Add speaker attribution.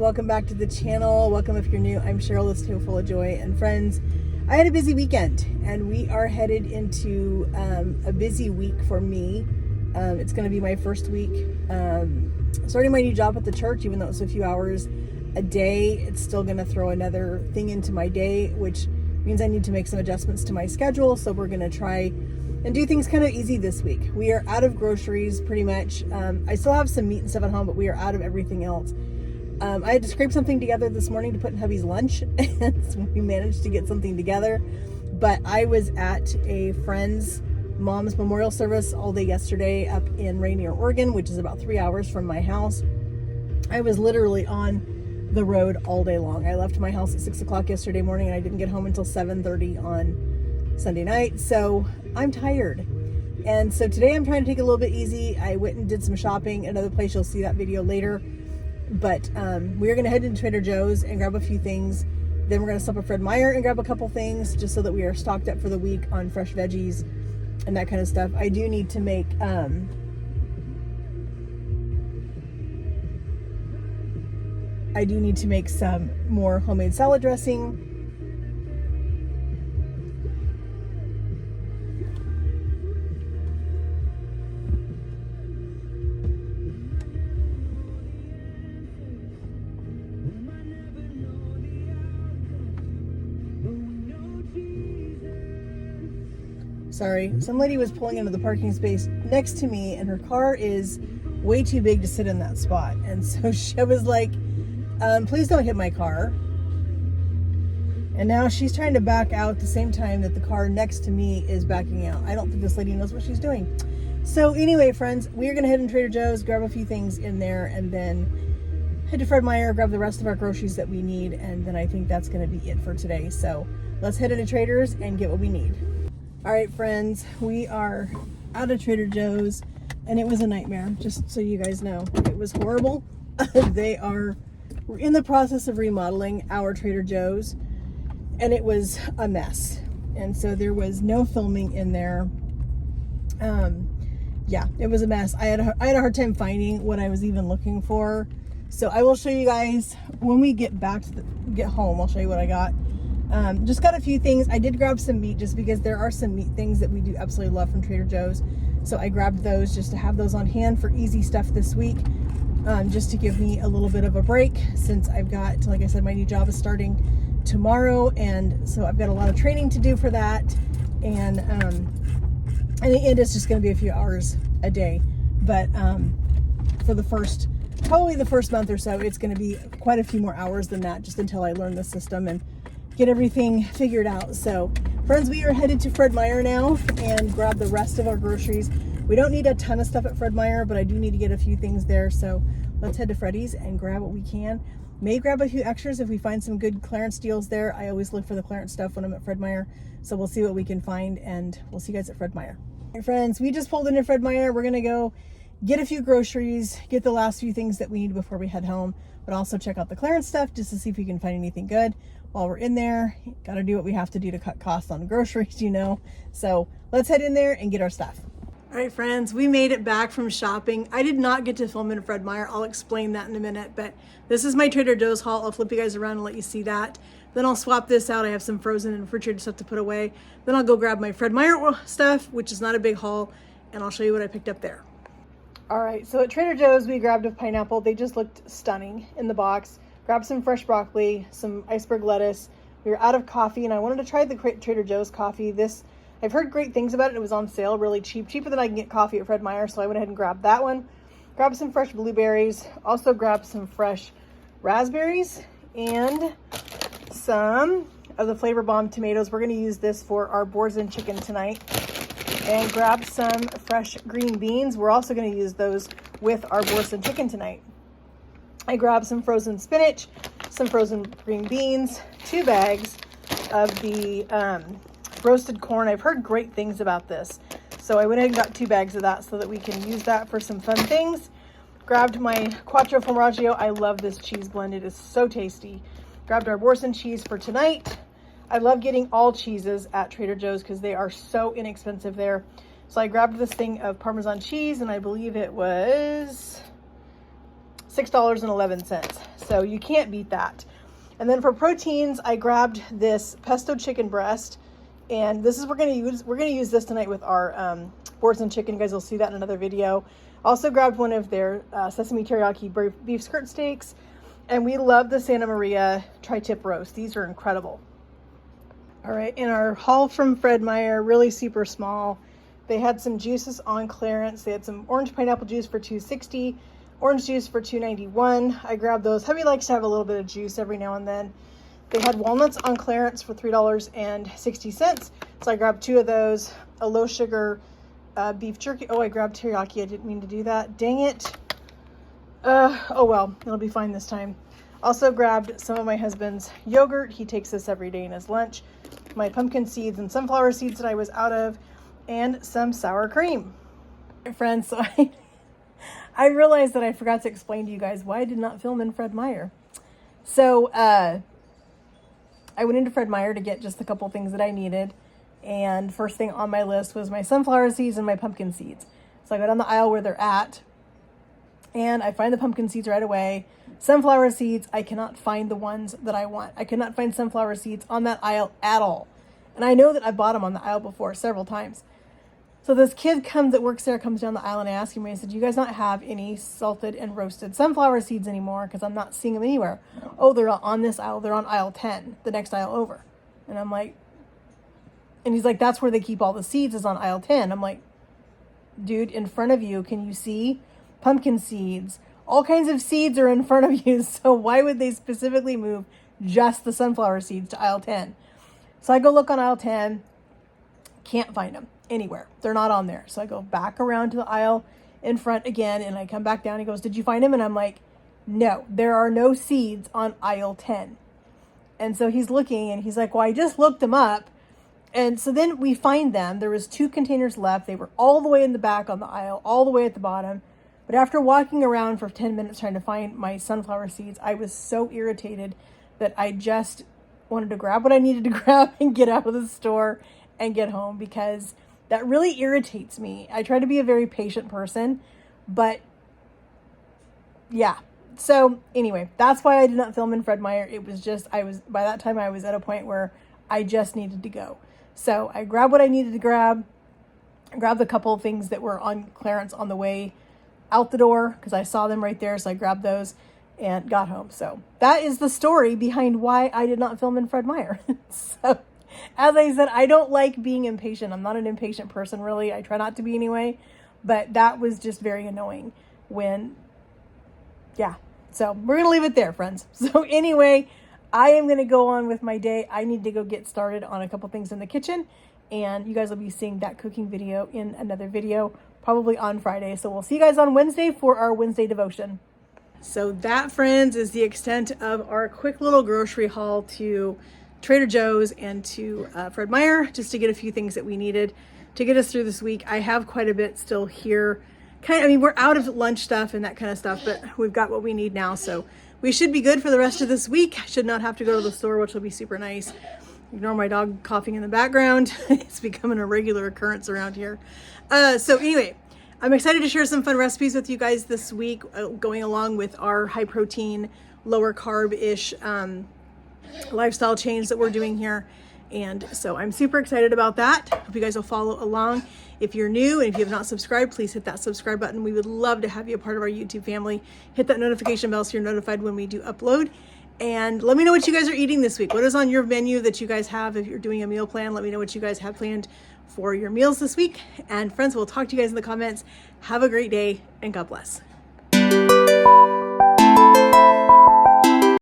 Speaker 1: welcome back to the channel. Welcome if you're new. I'm Cheryl, this table full of joy. And friends, I had a busy weekend and we are headed into a busy week for me. It's going to be my first week starting my new job at the church. Even though it's a few hours a day, it's still going to throw another thing into my day, which means I need to make some adjustments to my schedule. So we're going to try and do things kind of easy this week. We are out of groceries pretty much. I still have some meat and stuff at home, but we are out of everything else. I had to scrape something together this morning to put in hubby's lunch, and so we managed to get something together. But I was at a friend's mom's memorial service all day yesterday up in Rainier, Oregon, which is about 3 hours from my house. I was literally on the road all day long. I left my house at 6 o'clock yesterday morning and I didn't get home until 7:30 on Sunday night. So I'm tired. And so today I'm trying to take it a little bit easy. I went and did some shopping. Another place, you'll see that video later. But we're going to head into Trader Joe's and grab a few things. Then we're going to stop at Fred Meyer and grab a couple things just so that we are stocked up for the week on fresh veggies and that kind of stuff. I do need to make some more homemade salad dressing. Sorry, some lady was pulling into the parking space next to me and her car is way too big to sit in that spot. And so she was like, please don't hit my car. And now she's trying to back out at the same time that the car next to me is backing out. I don't think this lady knows what she's doing. So anyway, friends, we are going to head in Trader Joe's, grab a few things in there, and then head to Fred Meyer, grab the rest of our groceries that we need. And then I think that's going to be it for today. So let's head into Trader's and get what we need. All right, friends, we are out of Trader Joe's and it was a nightmare, just so you guys know. It was horrible. We're in the process of remodeling our Trader Joe's and it was a mess. And so there was no filming in there. Yeah, it was a mess. I had a hard time finding what I was even looking for. So I will show you guys when we get home. I'll show you what I got. Just got a few things. I did grab some meat just because there are some meat things that we do absolutely love from Trader Joe's. So I grabbed those just to have those on hand for easy stuff this week, just to give me a little bit of a break since I've got, like I said, my new job is starting tomorrow. And so I've got a lot of training to do for that. And it's just going to be a few hours a day. But for probably the first month or so, it's going to be quite a few more hours than that, just until I learn the system and get everything figured out. So friends, we are headed to Fred Meyer now and grab the rest of our groceries. We don't need a ton of stuff at Fred Meyer, but I do need to get a few things there. So let's head to Freddy's and grab what we can. May grab a few extras if we find some good clearance deals there. I always look for the clearance stuff when I'm at Fred Meyer. So we'll see what we can find and we'll see you guys at Fred Meyer. All right, friends, we just pulled into Fred Meyer. We're gonna go get a few groceries, get the last few things that we need before we head home, but also check out the clearance stuff just to see if we can find anything good. While we're in there, gotta do what we have to do to cut costs on groceries, you know. So let's head in there and get our stuff. All right, friends, we made it back from shopping. I did not get to film in Fred Meyer. I'll explain that in a minute, but this is my Trader Joe's haul. I'll flip you guys around and let you see that. Then I'll swap this out. I have some frozen and refrigerated stuff to put away. Then I'll go grab my Fred Meyer stuff, which is not a big haul, and I'll show you what I picked up there. All right, so at Trader Joe's, we grabbed a pineapple. They just looked stunning in the box. Grabbed some fresh broccoli, some iceberg lettuce. We were out of coffee and I wanted to try the Trader Joe's coffee. I've heard great things about it. It was on sale, really cheap, cheaper than I can get coffee at Fred Meyer. So I went ahead and grabbed that one. Grabbed some fresh blueberries. Also grabbed some fresh raspberries and some of the Flavor Bomb tomatoes. We're going to use this for our boars and chicken tonight. And grabbed some fresh green beans. We're also going to use those with our boars and chicken tonight. I grabbed some frozen spinach, some frozen green beans, 2 bags of the roasted corn. I've heard great things about this. So I went ahead and got 2 bags of that so that we can use that for some fun things. Grabbed my Quattro Formaggio. I love this cheese blend. It is so tasty. Grabbed our Boursin cheese for tonight. I love getting all cheeses at Trader Joe's because they are so inexpensive there. So I grabbed this thing of Parmesan cheese and I believe it was $6.11. So you can't beat that. And then for proteins, I grabbed this pesto chicken breast, and this is we're gonna use this tonight with our boards and chicken. You guys will see that in another video. Also grabbed one of their sesame teriyaki beef skirt steaks, and we love the Santa Maria tri-tip roast. These are incredible. All right, in our haul from Fred Meyer, really super small. They had some juices on clearance. They had some orange pineapple juice for $2.60, orange juice for $2.91. I grabbed those. Hubby likes to have a little bit of juice every now and then. They had walnuts on clearance for $3.60. So I grabbed 2 of those. A low sugar beef jerky. Oh, I grabbed teriyaki. I didn't mean to do that. Dang it. Oh well, it'll be fine this time. Also grabbed some of my husband's yogurt. He takes this every day in his lunch. My pumpkin seeds and sunflower seeds that I was out of, and some sour cream. Friends, so I realized that I forgot to explain to you guys why I did not film in Fred Meyer. So I went into Fred Meyer to get just a couple things that I needed, and first thing on my list was my sunflower seeds and my pumpkin seeds. So I go down the aisle where they're at, and I find the pumpkin seeds right away. Sunflower seeds, I cannot find the ones that I want. I cannot find sunflower seeds on that aisle at all. And I know that I bought them on the aisle before several times. So this kid that works there comes down the aisle, and I asked him, I said, "Do you guys not have any salted and roasted sunflower seeds anymore? Because I'm not seeing them anywhere." "Oh, they're on this aisle. They're on aisle 10, the next aisle over." And I'm like, and he's like, "That's where they keep all the seeds, is on aisle 10. I'm like, dude, in front of you, can you see? Pumpkin seeds, all kinds of seeds are in front of you. So why would they specifically move just the sunflower seeds to aisle 10? So I go look on aisle 10, can't find them anywhere. They're not on there. So I go back around to the aisle in front again, and I come back down. He goes, "Did you find them?" And I'm like, "No, there are no seeds on aisle 10. And so he's looking, and he's like, "Well, I just looked them up." And so then we find them. There was 2 containers left. They were all the way in the back on the aisle, all the way at the bottom. But after walking around for 10 minutes trying to find my sunflower seeds, I was so irritated that I just wanted to grab what I needed to grab and get out of the store and get home, because that really irritates me. I try to be a very patient person, but yeah. So anyway, that's why I did not film in Fred Meyer. It was just, by that time I was at a point where I just needed to go. So I grabbed what I needed to grab, grabbed a couple of things that were on clearance on the way out the door, because I saw them right there. So I grabbed those and got home. So that is the story behind why I did not film in Fred Meyer. So as I said, I don't like being impatient. I'm not an impatient person, really. I try not to be anyway, but that was just very annoying yeah. So we're going to leave it there, friends. So anyway, I am going to go on with my day. I need to go get started on a couple things in the kitchen, and you guys will be seeing that cooking video in another video, probably on Friday. So we'll see you guys on Wednesday for our Wednesday devotion. So that, friends, is the extent of our quick little grocery haul to Trader Joe's and to Fred Meyer, just to get a few things that we needed to get us through this week. I have quite a bit still here. We're out of lunch stuff and that kind of stuff, but we've got what we need now. So we should be good for the rest of this week. I should not have to go to the store, which will be super nice. Ignore my dog coughing in the background. It's becoming a regular occurrence around here. So anyway, I'm excited to share some fun recipes with you guys this week, going along with our high protein, lower carb-ish lifestyle change that we're doing here. And so I'm super excited about that. Hope you guys will follow along. If you're new and if you have not subscribed, please hit that subscribe button. We would love to have you a part of our YouTube family. Hit that notification bell so you're notified when we do upload. And let me know what you guys are eating this week. What is on your menu that you guys have? If you're doing a meal plan, let me know what you guys have planned for your meals this week. And friends, we'll talk to you guys in the comments. Have a great day, and God bless.